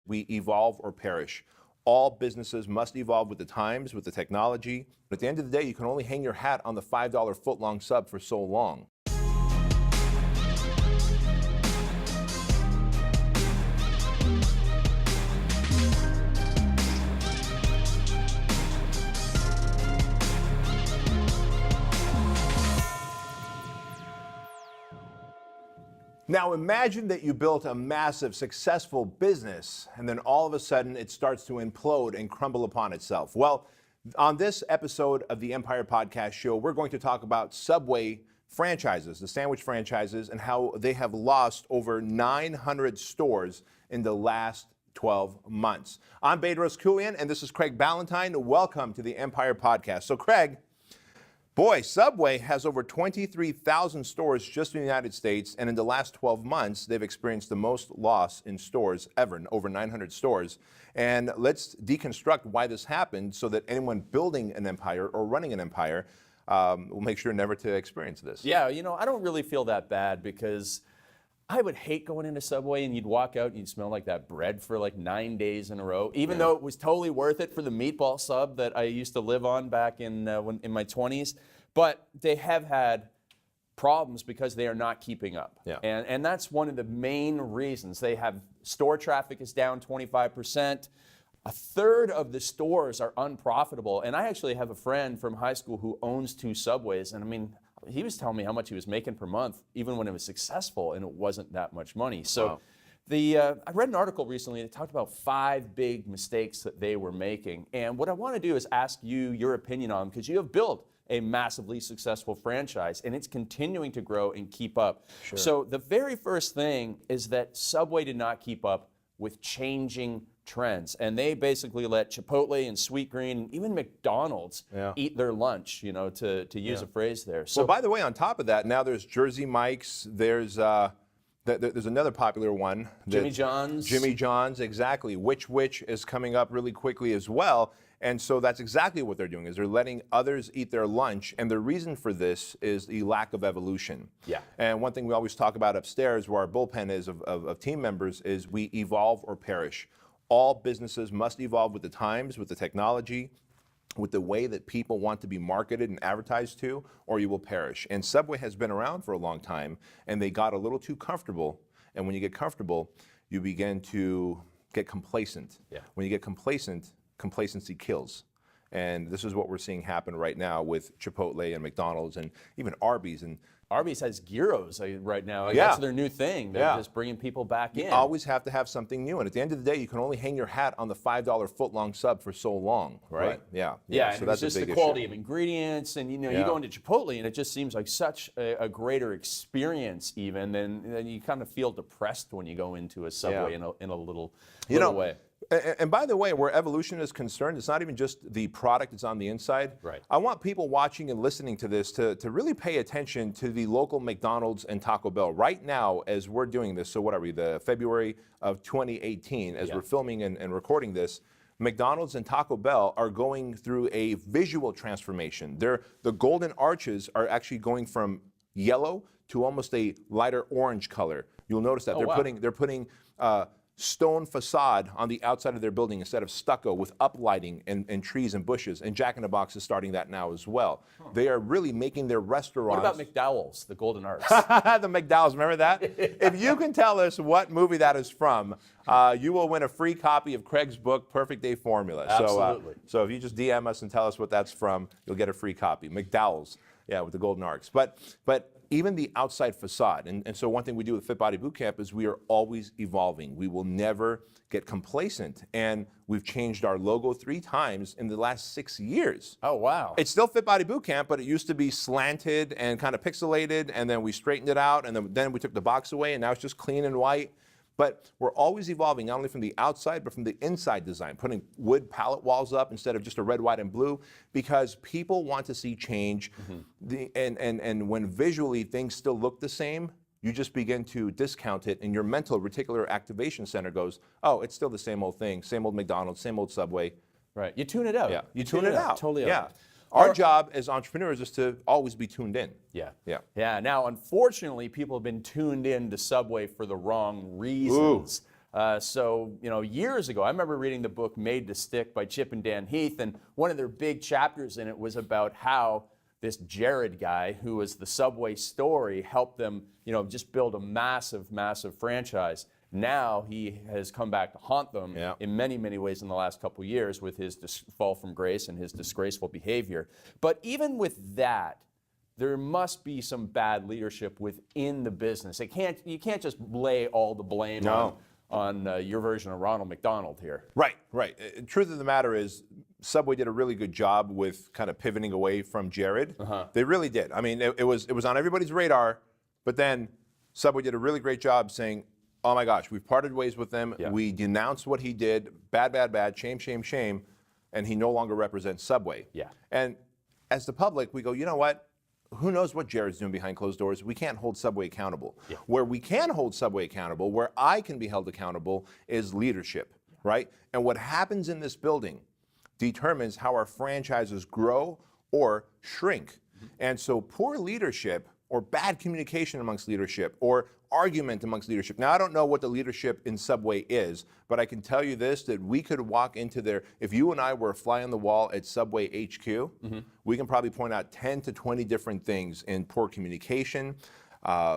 We evolve or perish. All businesses must evolve with the times, with the technology. But at the end of the day, you can only hang your hat on the $5 footlong sub for so long. Now imagine that you built a massive, successful business, and then all of a sudden it starts to implode and crumble upon itself. Well, on this episode of the Empire Podcast Show, we're going to talk about Subway franchises, the sandwich franchises, and how they have lost over 900 stores in the last 12 months. I'm Bedros Keuilian, and this is Craig Ballantyne. Welcome to the Empire Podcast. So, Craig, boy, Subway has over 23,000 stores just in the United States, and in the last 12 months, they've experienced the most loss in stores ever, over 900 stores. And let's deconstruct why this happened so that anyone building an empire or running an empire will make sure never to experience this. Yeah, you know, I don't really feel that bad because I would hate going into Subway and you'd walk out and you'd smell like that bread for like 9 days in a row, even though it was totally worth it for the meatball sub that I used to live on back in my 20s. But they have had problems because they are not keeping up. Yeah. And that's one of the main reasons. They have store traffic is down 25%. A third of the stores are unprofitable. And I actually have a friend from high school who owns 2 Subways. And I mean, he was telling me how much he was making per month, even when it was successful, and it wasn't that much money. So I read an article recently that talked about 5 big mistakes that they were making. And what I want to do is ask you your opinion on them, because you have built a massively successful franchise, and it's continuing to grow and keep up. Sure. So the very first thing is that Subway did not keep up with changing trends, and they basically let Chipotle and Sweetgreen and even McDonald's eat their lunch, you know, to use a phrase there. So, well, by the way, on top of that, now there's Jersey Mike's, there's another popular one. Jimmy John's. Jimmy John's, exactly. Which is coming up really quickly as well. And so that's exactly what they're doing, is they're letting others eat their lunch. And the reason for this is the lack of evolution. Yeah. And one thing we always talk about upstairs, where our bullpen is of team members, is we evolve or perish. All businesses must evolve with the times, with the technology, with the way that people want to be marketed and advertised to, or you will perish. And Subway has been around for a long time, and they got a little too comfortable. And when you get comfortable, you begin to get complacent. Yeah. When you get complacent, complacency kills. And this is what we're seeing happen right now with Chipotle and McDonald's and even Arby's. And Arby's has gyros right now. Yeah. That's their new thing. They're just bringing people back in. You always have to have something new. And at the end of the day, you can only hang your hat on the $5 footlong sub for so long, right? Yeah, So and that's it's just a big the quality issue. of ingredients, and you know, you go into Chipotle and it just seems like such a greater experience even, then you kind of feel depressed when you go into a Subway in a little way. And by the way, where evolution is concerned, it's not even just the product that's on the inside. Right. I want people watching and listening to this to really pay attention to the local McDonald's and Taco Bell. Right now, as we're doing this, so what are we, the February of 2018, as we're filming and recording this, McDonald's and Taco Bell are going through a visual transformation. The golden arches are actually going from yellow to almost a lighter orange color. You'll notice that they're putting stone facade on the outside of their building instead of stucco, with uplighting and trees and bushes. And Jack in the Box is starting that now as well. They are really making their restaurants. What about McDowell's, the Golden Arch? The McDowell's, remember that? If you can tell us what movie that is from, you will win a free copy of Craig's book, Perfect Day Formula. Absolutely. So if you just DM us and tell us what that's from, you'll get a free copy. McDowell's, with the Golden Arcs. But even the outside facade, and so one thing we do with Fit Body Bootcamp is we are always evolving. We will never get complacent, and we've changed our logo 3 times in the last 6 years. Oh, wow. It's still Fit Body Bootcamp, but it used to be slanted and kind of pixelated, and then we straightened it out, and then we took the box away, and now it's just clean and white. But we're always evolving, not only from the outside, but from the inside design, putting wood pallet walls up instead of just a red, white, and blue, because people want to see change. And when visually things still look the same, you just begin to discount it, and your mental reticular activation center goes, oh, it's still the same old thing, same old McDonald's, same old Subway. Right. You tune it out. Yeah, you tune it out. Totally out. Our job as entrepreneurs is to always be tuned in. Yeah. Now, unfortunately, people have been tuned in to Subway for the wrong reasons. So, years ago, I remember reading the book Made to Stick by Chip and Dan Heath, and one of their big chapters in it was about how this Jared guy, who was the Subway story, helped them, just build a massive, massive franchise. Now he has come back to haunt them in many, many ways in the last couple of years with his fall from grace and his disgraceful behavior. But even with that, there must be some bad leadership within the business. You can't just lay all the blame on your version of Ronald McDonald here. Right. Truth of the matter is, Subway did a really good job with kind of pivoting away from Jared. They really did. I mean, it was on everybody's radar, but then Subway did a really great job saying, oh my gosh, we've parted ways with him. Yeah. We denounced what he did. Bad, shame, and he no longer represents Subway. Yeah. And as the public, we go, you know what? Who knows what Jared's doing behind closed doors? We can't hold Subway accountable. Yeah. Where we can hold Subway accountable, where I can be held accountable, is leadership, right? And what happens in this building determines how our franchises grow or shrink. And so poor leadership or bad communication amongst leadership or argument amongst leadership. Now, I don't know what the leadership in Subway is, but I can tell you this, that we could walk into there. If you and I were a fly on the wall at Subway HQ, we can probably point out 10 to 20 different things in poor communication,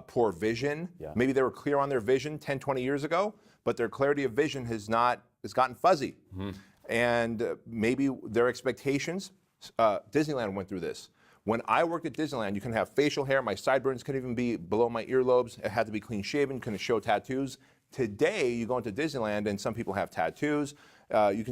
poor vision. Yeah. Maybe they were clear on their vision 10, 20 years ago, but their clarity of vision has gotten fuzzy. And maybe their expectations, Disneyland went through this. When I worked at Disneyland, you couldn't have facial hair. My sideburns couldn't even be below my earlobes. It had to be clean shaven, couldn't show tattoos. Today, you go into Disneyland and some people have tattoos. You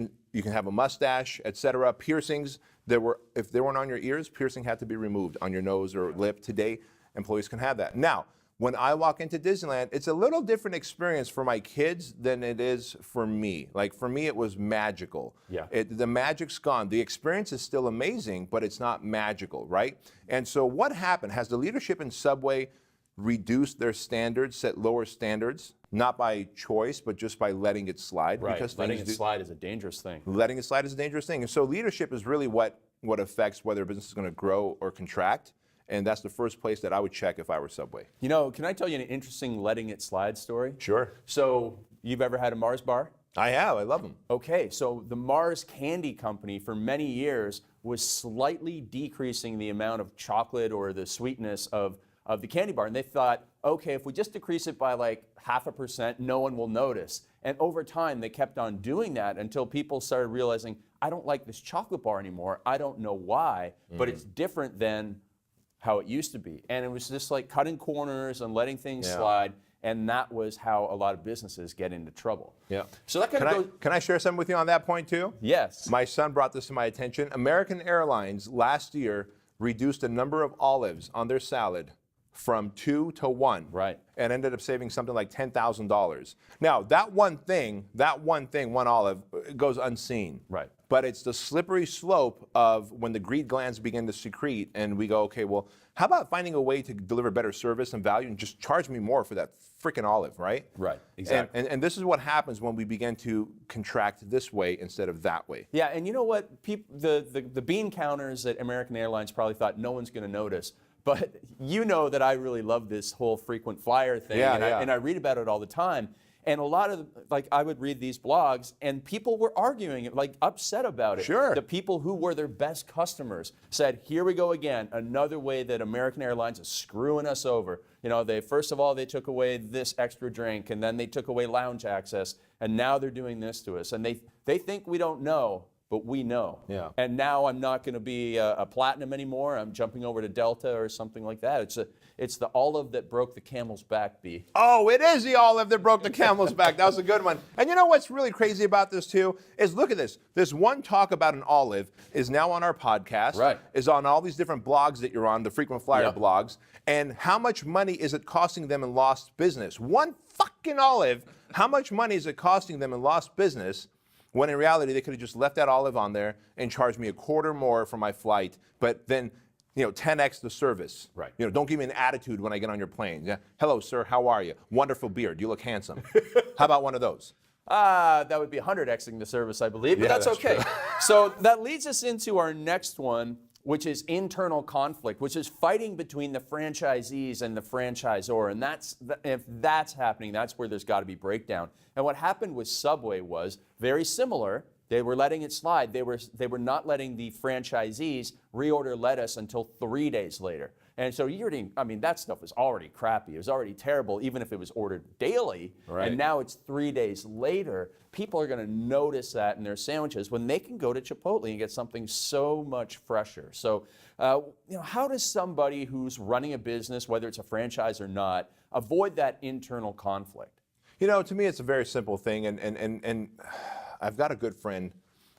can have a mustache, etc. Piercings, if they weren't on your ears, piercing had to be removed on your nose or lip. Today, employees can have that. Now, when I walk into Disneyland, it's a little different experience for my kids than it is for me. Like, for me, it was magical. Yeah. The magic's gone. The experience is still amazing, but it's not magical, right? And so what happened? Has the leadership in Subway reduced their standards, set lower standards, not by choice, but just by letting it slide? Right, because letting it slide is a dangerous thing. Letting it slide is a dangerous thing. And so leadership is really what affects whether a business is going to grow or contract. And that's the first place that I would check if I were Subway. Can I tell you an interesting letting it slide story? Sure. So, you've ever had a Mars bar? I have. I love them. Okay, so the Mars Candy Company for many years was slightly decreasing the amount of chocolate or the sweetness of the candy bar. And they thought, okay, if we just decrease it by like 0.5%, no one will notice. And over time, they kept on doing that until people started realizing, I don't like this chocolate bar anymore. I don't know why, but it's different than how it used to be. And it was just like cutting corners and letting things slide. And that was how a lot of businesses get into trouble. Yeah. So that kind of goes. Can I share something with you on that point too? Yes. My son brought this to my attention. American Airlines last year reduced the number of olives on their salad from 2 to 1. Right. And ended up saving something like $10,000. Now, that one thing, one olive, goes unseen. Right. But it's the slippery slope of when the greed glands begin to secrete and we go, okay, well, how about finding a way to deliver better service and value and just charge me more for that freaking olive, right? Right, exactly. And this is what happens when we begin to contract this way instead of that way. Yeah, and you know what? The bean counters at American Airlines probably thought no one's going to notice. But you know that I really love this whole frequent flyer thing, and I read about it all the time. And a lot of, I would read these blogs, and people were arguing, upset about it. Sure. The people who were their best customers said, here we go again, another way that American Airlines is screwing us over. First of all, they took away this extra drink, and then they took away lounge access, and now they're doing this to us. And they think we don't know, but we know. Yeah. And now I'm not going to be a platinum anymore. I'm jumping over to Delta or something like that. It's the olive that broke the camel's back, B. Oh, it is the olive that broke the camel's back. That was a good one. And you know what's really crazy about this too? Is look at this. This one talk about an olive is now on our podcast. Right. Is on all these different blogs that you're on, the frequent flyer blogs. And how much money is it costing them in lost business? One fucking olive, how much money is it costing them in lost business? When in reality, they could have just left that olive on there and charged me a quarter more for my flight, but then 10x the service. Right. Don't give me an attitude when I get on your plane. Yeah. Hello, sir. How are you? Wonderful beard. You look handsome. How about one of those? That would be 100xing the service, I believe, but that's okay. So that leads us into our next one, which is internal conflict, which is fighting between the franchisees and the franchisor. And if that's happening, that's where there's got to be breakdown. And what happened with Subway was very similar. They were letting it slide. They were not letting the franchisees reorder lettuce until 3 days later. And so that stuff was already crappy. It was already terrible, even if it was ordered daily. Right. And now it's 3 days later. People are going to notice that in their sandwiches when they can go to Chipotle and get something so much fresher. So, how does somebody who's running a business, whether it's a franchise or not, avoid that internal conflict? To me, it's a very simple thing, and I've got a good friend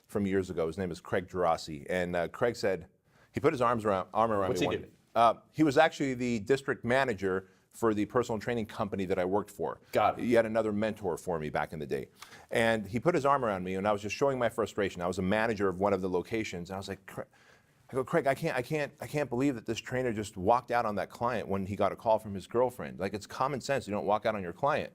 from years ago. His name is Craig Gerasi, and Craig said he put his arm around What's me. he doing? He was actually the district manager for the personal training company that I worked for. Got it. He had another mentor for me back in the day, and he put his arm around me, and I was just showing my frustration. I was a manager of one of the locations, and I was like, Craig, I can't believe that this trainer just walked out on that client when he got a call from his girlfriend. Like, it's common sense. You don't walk out on your client.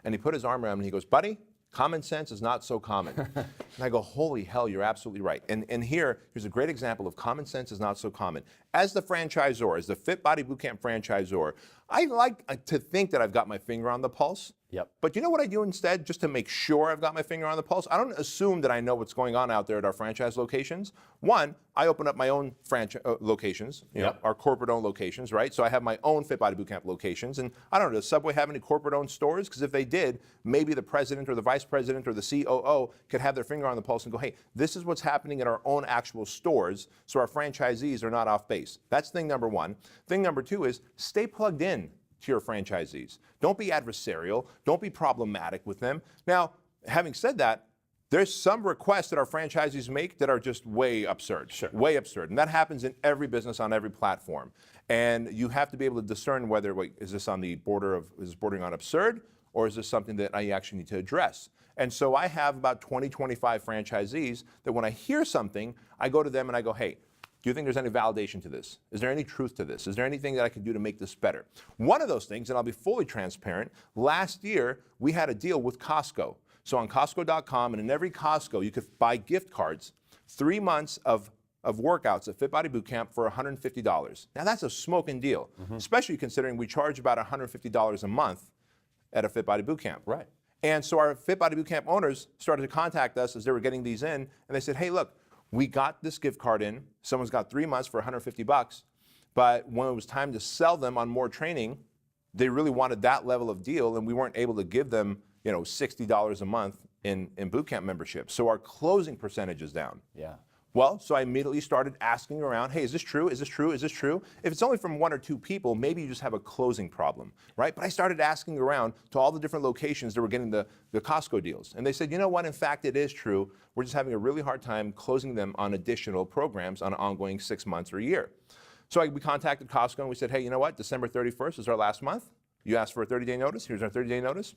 And he put his arm around me and he goes, buddy, common sense is not so common. And I go, holy hell, you're absolutely right. And here's a great example of common sense is not so common. As the franchisor, as the Fit Body Bootcamp franchisor, I like to think that I've got my finger on the pulse. Yep. But you know what I do instead, just to make sure I've got my finger on the pulse? I don't assume that I know what's going on out there at our franchise locations. One, I open up my own franchise locations, our corporate-owned locations, right? So I have my own Fit Body Bootcamp locations. And I don't know, does Subway have any corporate-owned stores? Because if they did, maybe the president or the vice president or the COO could have their finger on the pulse and go, hey, this is what's happening at our own actual stores, so our franchisees are not off base. That's thing number one. Thing number two is stay plugged in to your franchisees. Don't be adversarial. Don't be problematic with them. Now, having said that, there's some requests that our franchisees make that are just way absurd. Sure. Way absurd. And that happens in every business on every platform. And you have to be able to discern whether, is this on the border of, is this bordering on absurd, or is this something that I actually need to address? And so I have about 20, 25 franchisees that when I hear something, I go to them and I go, hey, do you think there's any validation to this? Is there any truth to this? Is there anything that I can do to make this better? One of those things, and I'll be fully transparent, last year we had a deal with Costco. So on Costco.com and in every Costco, you could buy gift cards, 3 months of workouts at Fit Body Bootcamp for $150. Now that's a smoking deal, especially considering we charge about $150 a month at a Fit Body Bootcamp. Right. And so our Fit Body Bootcamp owners started to contact us as they were getting these in, and they said, hey, look, we got this gift card in. Someone's got 3 months for $150, but when it was time to sell them on more training, they really wanted that level of deal, and we weren't able to give them, $60 a month in bootcamp membership. So our closing percentage is down. Yeah. Well, so I immediately started asking around, hey, is this true? Is this true? Is this true? If it's only from 1 or 2 people, maybe you just have a closing problem, right? But I started asking around to all the different locations that were getting the Costco deals. And they said, you know what? In fact, it is true. We're just having a really hard time closing them on additional programs on an ongoing 6 months or a year. So we contacted Costco and we said, hey, you know what? December 31st is our last month. You asked for a 30-day notice. Here's our 30-day notice.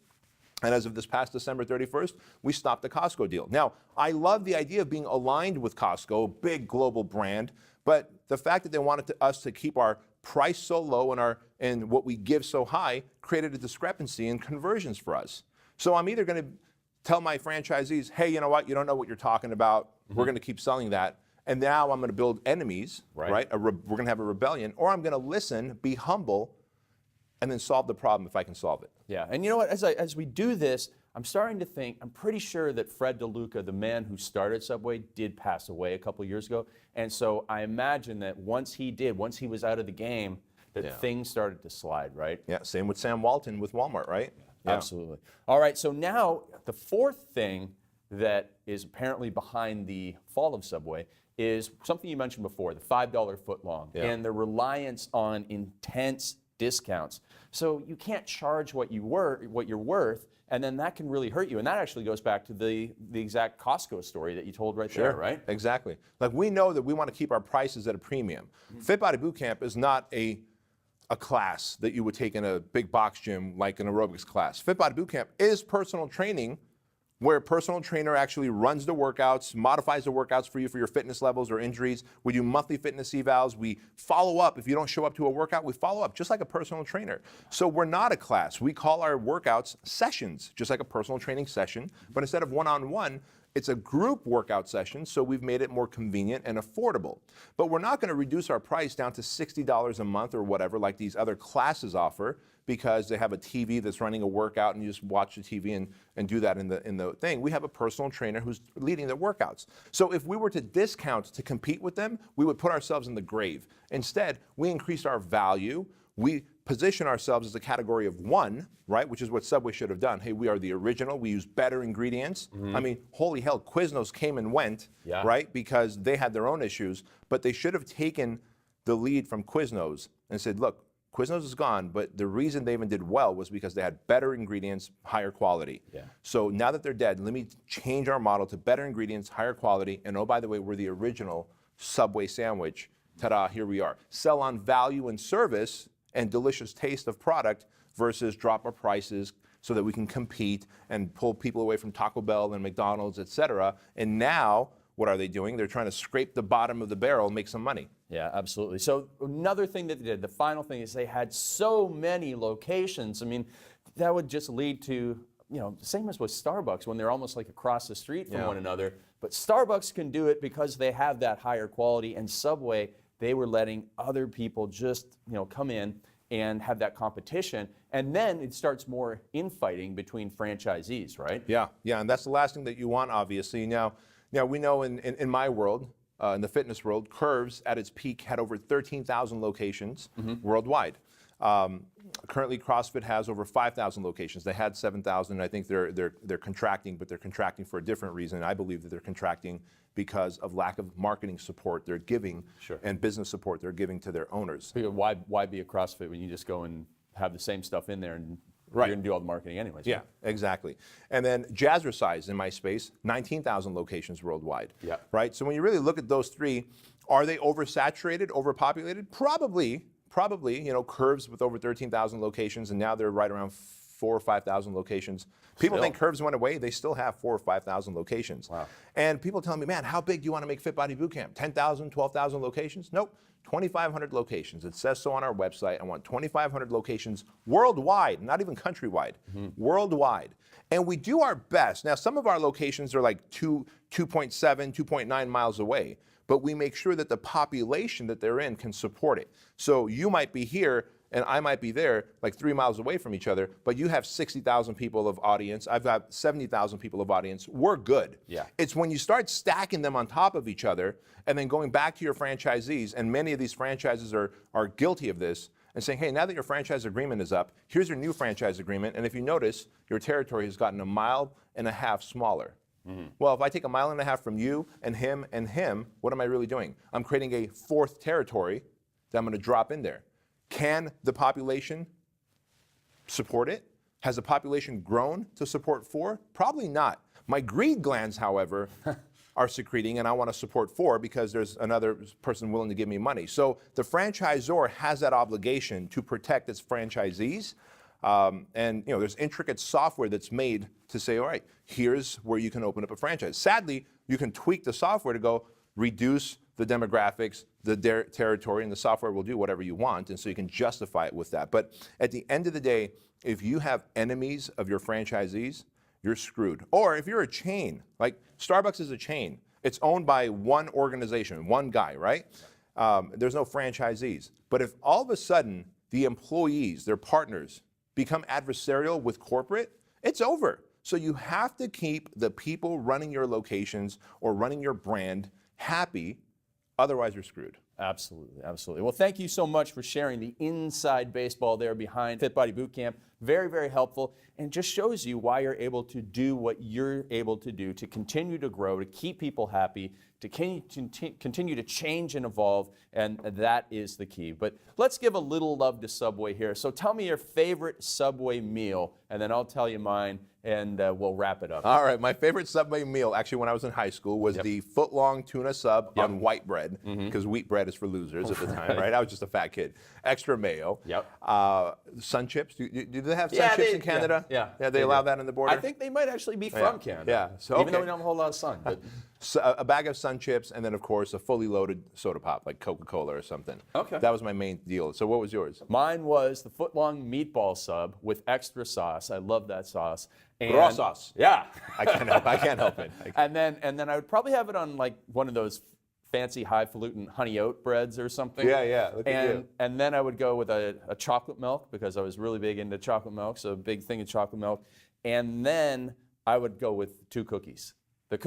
And as of this past December 31st, we stopped the Costco deal. Now, I love the idea of being aligned with Costco, a big global brand, but the fact that they wanted us to keep our price so low and what we give so high created a discrepancy in conversions for us. So I'm either going to tell my franchisees, hey, you know what, you don't know what you're talking about. We're going to keep selling that. And now I'm going to build enemies, right? We're going to have a rebellion. Or I'm going to listen, be humble, and then solve the problem if I can solve it. Yeah, and you know what, as we do this, I'm starting to think, I'm pretty sure that Fred DeLuca, the man who started Subway, did pass away a couple years ago. And so I imagine that once he was out of the game, that things started to slide, right? Yeah, same with Sam Walton with Walmart, right? Yeah. Absolutely. All right, so now the fourth thing that is apparently behind the fall of Subway is something you mentioned before, the $5 footlong, and the reliance on intense discounts. So you can't charge what you're worth, and then that can really hurt you. And that actually goes back to the exact Costco story that you told there, right? Exactly. Like, we know that we want to keep our prices at a premium. Fit Body Bootcamp is not a class that you would take in a big box gym like an aerobics class. Fit Body Bootcamp is personal training where a personal trainer actually runs the workouts, modifies the workouts for you for your fitness levels or injuries. We do monthly fitness evals. We follow up. If you don't show up to a workout, we follow up just like a personal trainer. So we're not a class. We call our workouts sessions, just like a personal training session. But instead of one-on-one, it's a group workout session, so we've made it more convenient and affordable. But we're not going to reduce our price down to $60 a month or whatever like these other classes offer, because they have a TV that's running a workout and you just watch the TV and do that in the thing. We have a personal trainer who's leading the workouts. So if we were to discount to compete with them, we would put ourselves in the grave. Instead, we increase our value. We position ourselves as a category of one, right, which is what Subway should have done. Hey, we are the original. We use better ingredients. I mean, holy hell, Quiznos came and went, right, because they had their own issues. But they should have taken the lead from Quiznos and said, look, Quiznos is gone, but the reason they even did well was because they had better ingredients, higher quality. So now that they're dead, let me change our model to better ingredients, higher quality, and oh, by the way, we're the original Subway sandwich. Ta-da, here we are. Sell on value and service and delicious taste of product versus drop our prices so that we can compete and pull people away from Taco Bell and McDonald's, et cetera. And now, what are they doing? They're trying to scrape the bottom of the barrel and make some money. Yeah, absolutely. So another thing that they did, the final thing is they had so many locations. I mean, that would just lead to, you know, same as with Starbucks when they're almost like across the street from one another. But Starbucks can do it because they have that higher quality, and Subway, they were letting other people just, you know, come in and have that competition. And then it starts more infighting between franchisees, right? Yeah, and that's the last thing that you want, obviously. Now we know in my world, in the fitness world, Curves at its peak had over 13,000 locations worldwide. Currently, CrossFit has over 5,000 locations. They had 7,000. I think they're contracting, but they're contracting for a different reason. I believe that they're contracting because of lack of marketing support they're giving and business support they're giving to their owners. Why be a CrossFit when you just go and have the same stuff in there and you're going to do all the marketing anyways? Yeah, exactly. And then Jazzercise in my space, 19,000 locations worldwide. Right? So when you really look at those three, are they oversaturated, overpopulated? Probably. You know, Curves with over 13,000 locations, and now they're right around 4,000 or 5,000 locations. People think Curves went away. They still have 4,000 or 5,000 locations. Wow. And people tell me, man, how big do you want to make Fit Body Bootcamp? 10,000, 12,000 locations? Nope. 2,500 locations. It says so on our website. I want 2,500 locations worldwide, not even countrywide, worldwide. And we do our best. Now, some of our locations are like 2.7, 2.9 miles away, but we make sure that the population that they're in can support it. So you might be here and I might be there, like 3 miles away from each other, but you have 60,000 people of audience. I've got 70,000 people of audience. We're good. It's when you start stacking them on top of each other and then going back to your franchisees, and many of these franchises are guilty of this, and saying, hey, now that your franchise agreement is up, here's your new franchise agreement, and if you notice, your territory has gotten 1.5 miles smaller. Well, if I take 1.5 miles from you and him, what am I really doing? I'm creating a fourth territory that I'm going to drop in there. Can the population support it? Has the population grown to support 4? Probably not. My greed glands, however, are secreting, and I want to support 4 because there's another person willing to give me money. So the franchisor has that obligation to protect its franchisees. And you know, there's intricate software that's made to say, all right, here's where you can open up a franchise. Sadly, you can tweak the software to go reduce the demographics, the territory, and the software will do whatever you want, and so you can justify it with that. But at the end of the day, if you have enemies of your franchisees, you're screwed. Or if you're a chain, like Starbucks is a chain. It's owned by one organization, one guy, right? There's no franchisees. But if all of a sudden the employees, their partners, become adversarial with corporate, it's over. So you have to keep the people running your locations or running your brand happy, otherwise you're screwed. Absolutely, absolutely. Well, thank you so much for sharing the inside baseball there behind Fit Body Bootcamp. Very, very helpful, and just shows you why you're able to do what you're able to do to continue to grow, to keep people happy, to continue to change and evolve, and that is the key. But let's give a little love to Subway here. So tell me your favorite Subway meal, and then I'll tell you mine, and we'll wrap it up. All right, my favorite Subway meal, actually when I was in high school, was the foot-long tuna sub on white bread, because wheat bread is for losers at the time, right? I was just a fat kid. Extra mayo. Sun chips, do you do they have sun Yeah, chips they- in Canada? yeah, They they allow do. that in the border? I think they might actually be from Canada. Yeah. So, Even though okay. we don't have a whole lot of sun. But So a bag of sun chips, and then, of course, a fully loaded soda pop, like Coca-Cola or something. Okay. That was my main deal. So what was yours? mine was the foot-long meatball sub with extra sauce. I love that sauce. And, Raw sauce. Yeah. I can't help it. and then I would probably have it on like one of those fancy highfalutin honey oat breads or something. Yeah. Look at you. And then I would go with a chocolate milk because I was really big into chocolate milk, so a big thing of chocolate milk. And then I would go with 2 cookies. The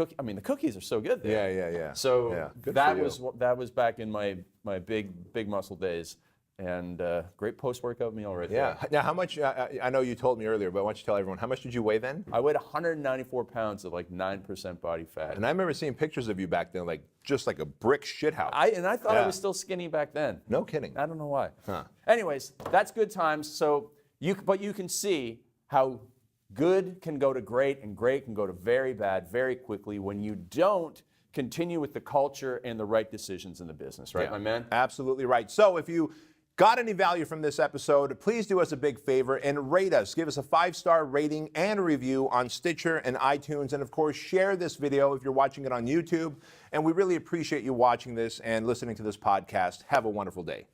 cookies are so good there. Yeah. So Yeah, good that for you. that was back in my big muscle days, and great post-workout meal right there. Yeah. Now, how much, I know you told me earlier, but why don't you tell everyone, how much did you weigh then? I weighed 194 pounds of like 9% body fat. And I remember seeing pictures of you back then, like just like a brick shithouse. I thought I Yeah. was still skinny back then. No kidding. I don't know why. Huh. Anyways, that's good times. So but you can see how good can go to great and great can go to very bad very quickly when you don't continue with the culture and the right decisions in the business, right, my man? Absolutely right. So if you got any value from this episode, please do us a big favor and rate us. Give us a 5-star rating and a review on Stitcher and iTunes. And of course, share this video if you're watching it on YouTube. And we really appreciate you watching this and listening to this podcast. Have a wonderful day.